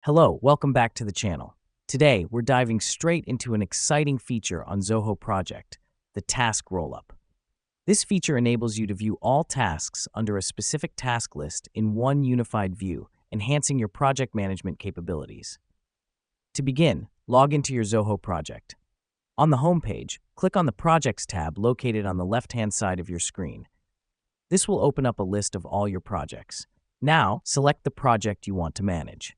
Hello, welcome back to the channel. Today, we're diving straight into an exciting feature on Zoho Project, the Task Rollup. This feature enables you to view all tasks under a specific task list in one unified view, enhancing your project management capabilities. To begin, log into your Zoho project. On the home page, click on the Projects tab located on the left-hand side of your screen. This will open up a list of all your projects. Now, select the project you want to manage.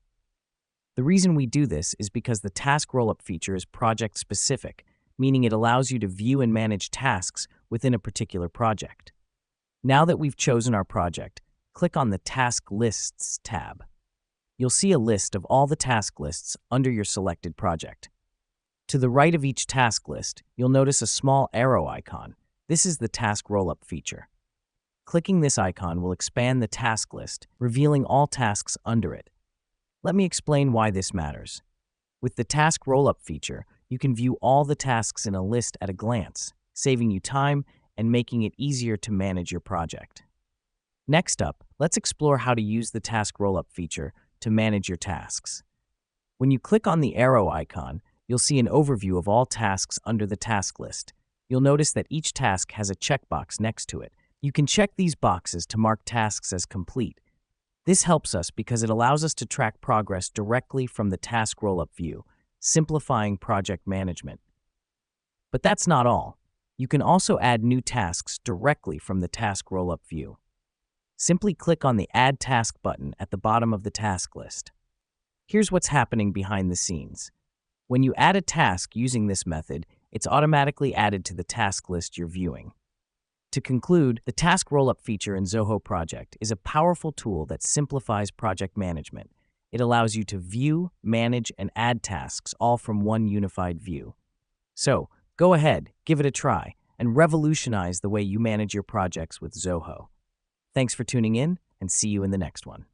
The reason we do this is because the Task Rollup feature is project-specific, meaning it allows you to view and manage tasks within a particular project. Now that we've chosen our project, click on the Task Lists tab. You'll see a list of all the task lists under your selected project. To the right of each task list, you'll notice a small arrow icon. This is the Task Rollup feature. Clicking this icon will expand the task list, revealing all tasks under it. Let me explain why this matters. With the Task Rollup feature, you can view all the tasks in a list at a glance, saving you time and making it easier to manage your project. Next up, let's explore how to use the Task Rollup feature to manage your tasks. When you click on the arrow icon, you'll see an overview of all tasks under the task list. You'll notice that each task has a checkbox next to it. You can check these boxes to mark tasks as complete. This helps us because it allows us to track progress directly from the Task Rollup view, simplifying project management. But that's not all. You can also add new tasks directly from the Task Rollup view. Simply click on the Add Task button at the bottom of the task list. Here's what's happening behind the scenes. When you add a task using this method, it's automatically added to the task list you're viewing. To conclude, the Task Rollup feature in Zoho Project is a powerful tool that simplifies project management. It allows you to view, manage, and add tasks all from one unified view. So, go ahead, give it a try, and revolutionize the way you manage your projects with Zoho. Thanks for tuning in, and see you in the next one.